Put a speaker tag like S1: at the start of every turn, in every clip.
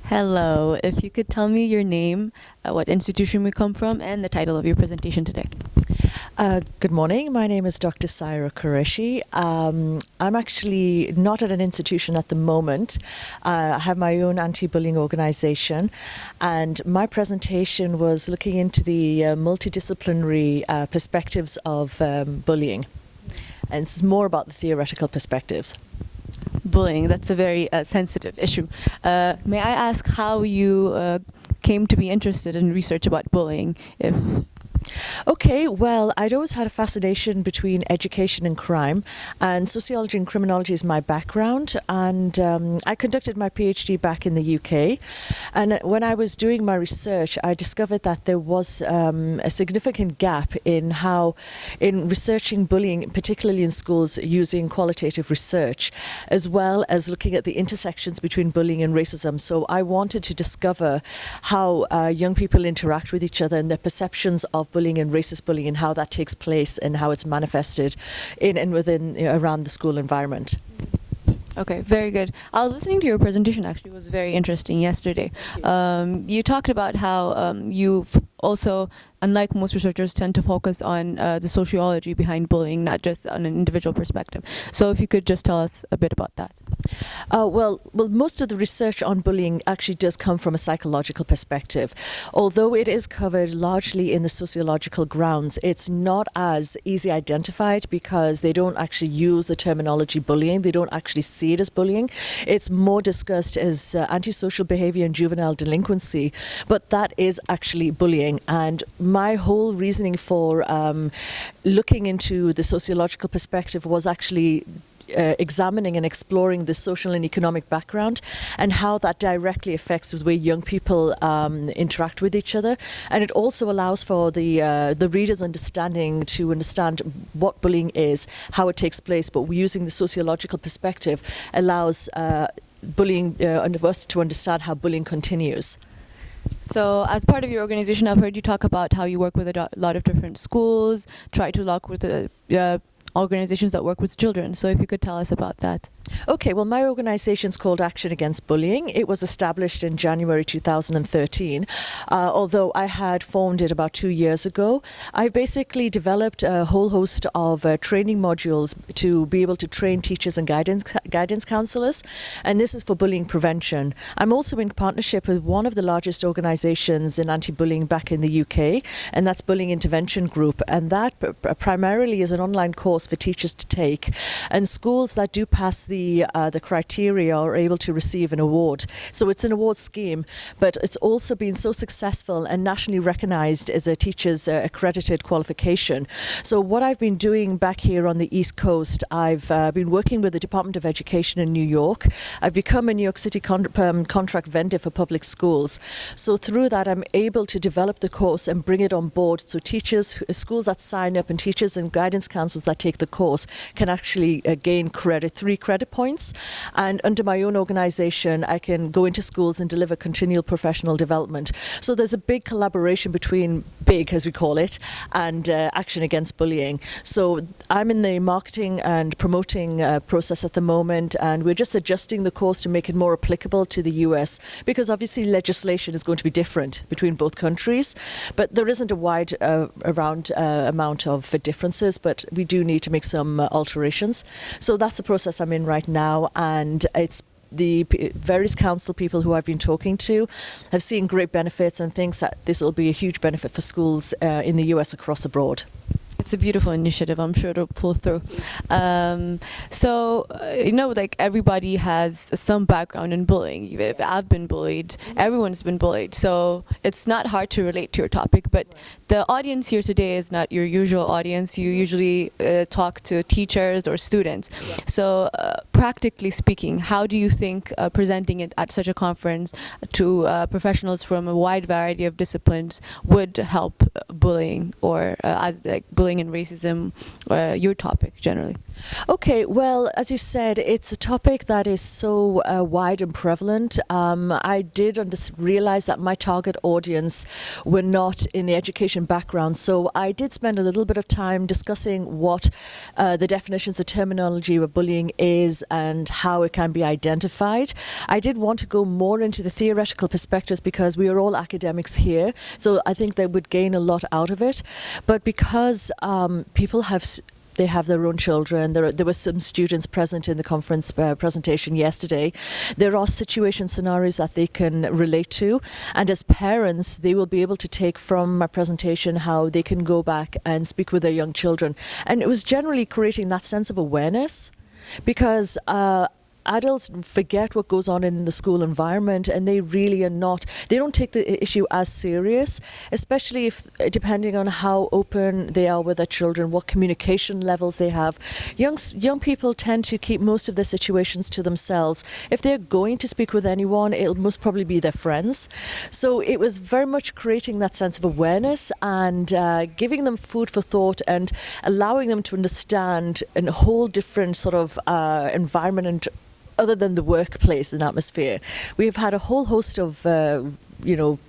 S1: Hello. If you could tell me your name, what institution we come from, and the title of your presentation today.
S2: Good morning. My name is Dr. Sairah Qureshi. I'm actually not at an institution at the moment. I have my own anti-bullying organization, and my presentation was looking into the multidisciplinary perspectives of bullying, and it's more about the theoretical perspectives.
S1: Bullying, that's a very sensitive issue. May I ask how you came to be interested in research about bullying?
S2: Okay, well, I'd always had a fascination between education and crime, and sociology and criminology is my background, and I conducted my PhD back in the UK, and when I was doing my research, I discovered that there was a significant gap in researching bullying, particularly in schools, using qualitative research, as well as looking at the intersections between bullying and racism. So I wanted to discover how young people interact with each other and their perceptions of bullying and racist bullying and how that takes place and how it's manifested in and within around the school environment.
S1: Okay, very good. I was listening to your presentation, actually. It was very interesting yesterday. You talked about how you also, unlike most researchers, tend to focus on the sociology behind bullying, not just on an individual perspective. So if you could just tell us a bit about that.
S2: Well, most of the research on bullying actually does come from a psychological perspective. Although it is covered largely in the sociological grounds, it's not as easy identified because they don't actually use the terminology bullying. They don't actually see it as bullying. It's more discussed as antisocial behavior and juvenile delinquency, but that is actually bullying. And my whole reasoning for looking into the sociological perspective was actually examining and exploring the social and economic background and how that directly affects the way young people interact with each other. And it also allows for the reader's understanding to understand what bullying is, how it takes place, but using the sociological perspective allows bullying us to understand how bullying continues.
S1: So as part of your organization, I've heard you talk about how you work with a lot of different schools, try to work with organizations that work with children. So if you could tell us about that.
S2: Okay, well, my organization is called Action Against Bullying. It was established in January 2013, although I had formed it about 2 years ago. I basically developed a whole host of training modules to be able to train teachers and guidance counselors, and this is for bullying prevention. I'm also in partnership with one of the largest organizations in anti-bullying back in the UK, and that's Bullying Intervention Group, and that primarily is an online course for teachers to take, and schools that do pass the criteria are able to receive an award. So it's an award scheme, but it's also been so successful and nationally recognized as a teacher's accredited qualification. So what I've been doing back here on the East Coast, I've been working with the Department of Education in New York. I've become a New York City contract vendor for public schools. So through that, I'm able to develop the course and bring it on board. So teachers, schools that sign up and teachers and guidance counselors that take the course can actually gain credit, 3 credit points, and under my own organization I can go into schools and deliver continual professional development. So there's a big collaboration between BIG, as we call it, and Action Against Bullying. So I'm in the marketing and promoting process at the moment, and we're just adjusting the course to make it more applicable to the US, because obviously legislation is going to be different between both countries, but there isn't a wide amount of differences, but we do need to make some alterations. So that's the process I'm in right now, and it's the various council people who I've been talking to have seen great benefits and thinks that this will be a huge benefit for schools in the US across the board.
S1: It's a beautiful initiative. I'm sure it'll pull through. Like everybody has some background in bullying. If I've been bullied, everyone's been bullied. So it's not hard to relate to your topic. But the audience here today is not your usual audience. You usually talk to teachers or students.
S2: Yes.
S1: So practically speaking, how do you think presenting it at such a conference to professionals from a wide variety of disciplines would help bullying or bullying and racism, your topic generally?
S2: Okay, well, as you said, it's a topic that is so wide and prevalent. I did realize that my target audience were not in the education background, so I did spend a little bit of time discussing what the definitions, the terminology of bullying is and how it can be identified. I did want to go more into the theoretical perspectives because we are all academics here, so I think they would gain a lot out of it. But because people they have their own children. There were some students present in the conference presentation yesterday. There are situation scenarios that they can relate to. And as parents, they will be able to take from my presentation how they can go back and speak with their young children. And it was generally creating that sense of awareness because adults forget what goes on in the school environment, and they really are not, they don't take the issue as serious, especially if, depending on how open they are with their children, what communication levels they have. Young people tend to keep most of their situations to themselves. If they're going to speak with anyone, it'll most probably be their friends. So it was very much creating that sense of awareness and giving them food for thought and allowing them to understand a whole different sort of environment and other than the workplace and atmosphere. We've had a whole host of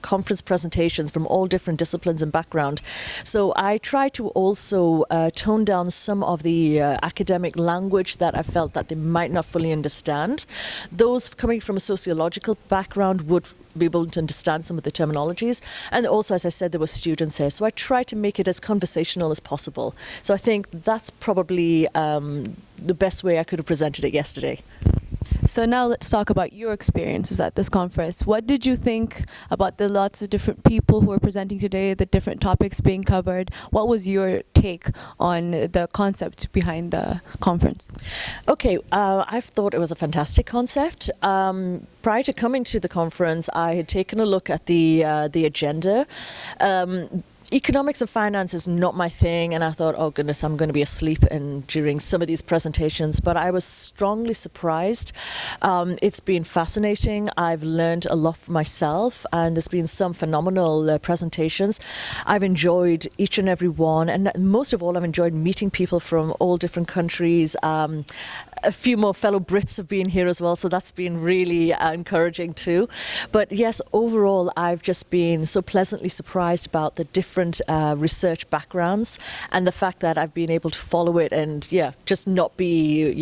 S2: conference presentations from all different disciplines and background. So I try to also tone down some of the academic language that I felt that they might not fully understand. Those coming from a sociological background would be able to understand some of the terminologies. And also, as I said, there were students here. So I try to make it as conversational as possible. So I think that's probably the best way I could have presented it yesterday.
S1: So now let's talk about your experiences at this conference. What did you think about the lots of different people who are presenting today, the different topics being covered? What was your take on the concept behind the conference?
S2: Okay, I thought it was a fantastic concept. Prior to coming to the conference, I had taken a look at the agenda. Economics and finance is not my thing, and I thought, oh goodness, I'm going to be asleep during some of these presentations, but I was strongly surprised. It's been fascinating. I've learned a lot for myself, and there's been some phenomenal presentations. I've enjoyed each and every one, and most of all, I've enjoyed meeting people from all different countries. A few more fellow Brits have been here as well, so that's been really encouraging too. But yes, overall, I've just been so pleasantly surprised about the different research backgrounds and the fact that I've been able to follow it and just not be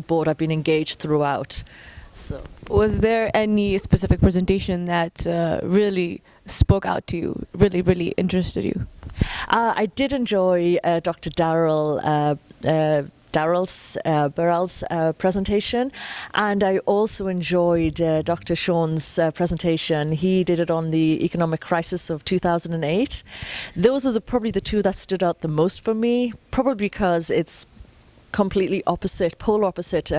S2: bored. I've been engaged throughout. So,
S1: was there any specific presentation that really spoke out to you, really interested you?
S2: I did enjoy Dr. Burrell's presentation, and I also enjoyed Dr. Sean's presentation. He did it on the economic crisis of 2008. Those are probably the two that stood out the most for me, probably because it's completely polar opposite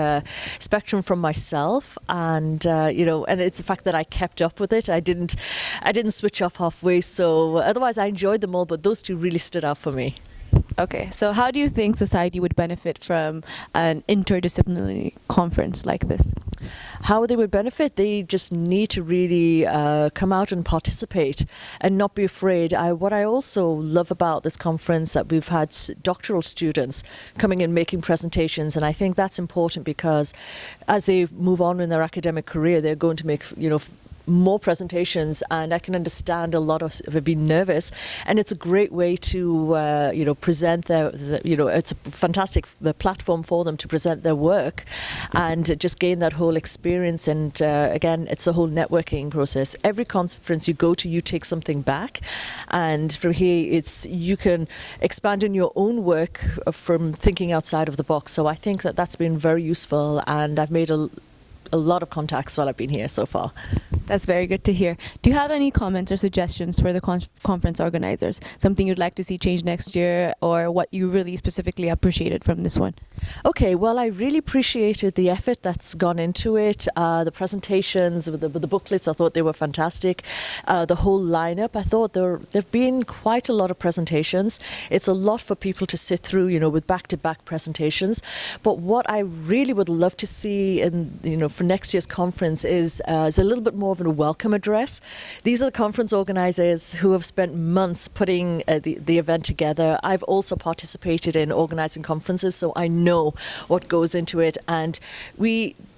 S2: spectrum from myself, and and it's the fact that I kept up with it. I didn't switch off halfway, so otherwise I enjoyed them all, but those two really stood out for me.
S1: Okay, so how do you think society would benefit from an interdisciplinary conference like this?
S2: How they would benefit? They just need to really come out and participate and not be afraid. What I also love about this conference that we've had doctoral students coming and making presentations, and I think that's important because as they move on in their academic career, they're going to make more presentations, and I can understand a lot of it being nervous, and it's a great way to present it's a fantastic platform for them to present their work and just gain that whole experience. And again, it's a whole networking process. Every conference you go to, you take something back, and from here you can expand in your own work from thinking outside of the box. So I think that that's been very useful, and I've made a lot of contacts while I've been here so far.
S1: That's very good to hear. Do you have any comments or suggestions for the conference organizers? Something you'd like to see change next year, or what you really specifically appreciated from this one?
S2: Okay, well, I really appreciated the effort that's gone into it. The presentations with the booklets, I thought they were fantastic. The whole lineup, I thought there've been quite a lot of presentations. It's a lot for people to sit through, with back-to-back presentations. But what I really would love to see for next year's conference is a little bit more of a welcome address. These are the conference organizers who have spent months putting the event together. I've also participated in organizing conferences, so I know know what goes into it. And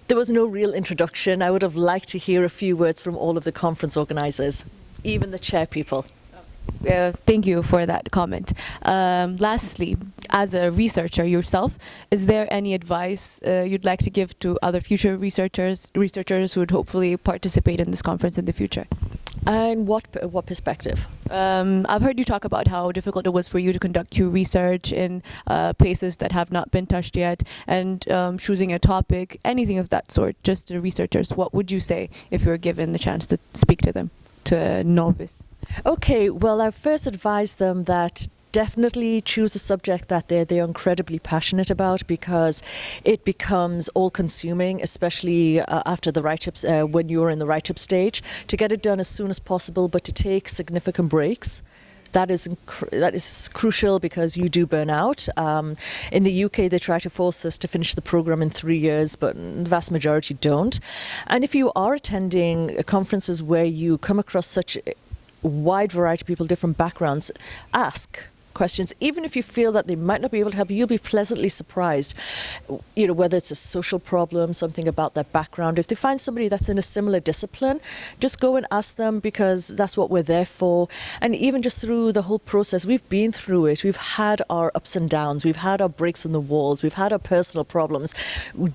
S2: there was no real introduction. I would have liked to hear a few words from all of the conference organizers, even the chair people.
S1: Thank you for that comment. Lastly, as a researcher yourself, is there any advice you'd like to give to other future researchers who would hopefully participate in this conference in the future?
S2: And what perspective?
S1: I've heard you talk about how difficult it was for you to conduct your research in places that have not been touched yet, and choosing a topic, anything of that sort, just to researchers. What would you say if you were given the chance to speak to them, to a novice?
S2: Okay, well, I first advise them that definitely choose a subject that they're incredibly passionate about, because it becomes all-consuming, especially after the write-ups, when you're in the write-up stage, to get it done as soon as possible, but to take significant breaks. That is crucial, because you do burn out. In the UK, they try to force us to finish the program in 3 years, but the vast majority don't. And if you are attending conferences where you come across such a wide variety of people, different backgrounds, ask questions. Even if you feel that they might not be able to help you, you'll be pleasantly surprised. You know, whether it's a social problem, something about their background. If they find somebody that's in a similar discipline, just go and ask them, because that's what we're there for. And even just through the whole process, we've been through it. We've had our ups and downs. We've had our breaks in the walls. We've had our personal problems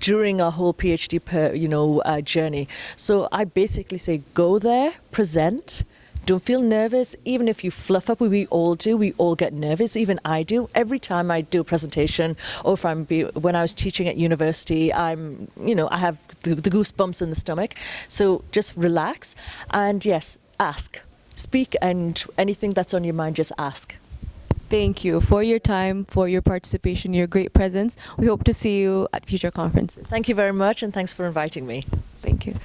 S2: during our whole PhD journey. So I basically say, go there, present. Don't feel nervous. Even if you fluff up, we all do. We all get nervous. Even I do. Every time I do a presentation, or when I was teaching at university, I have the goosebumps in the stomach. So just relax, and yes, ask, speak, and anything that's on your mind, just ask.
S1: Thank you for your time, for your participation, your great presence. We hope to see you at future conferences.
S2: Thank you very much, and thanks for inviting me.
S1: Thank you.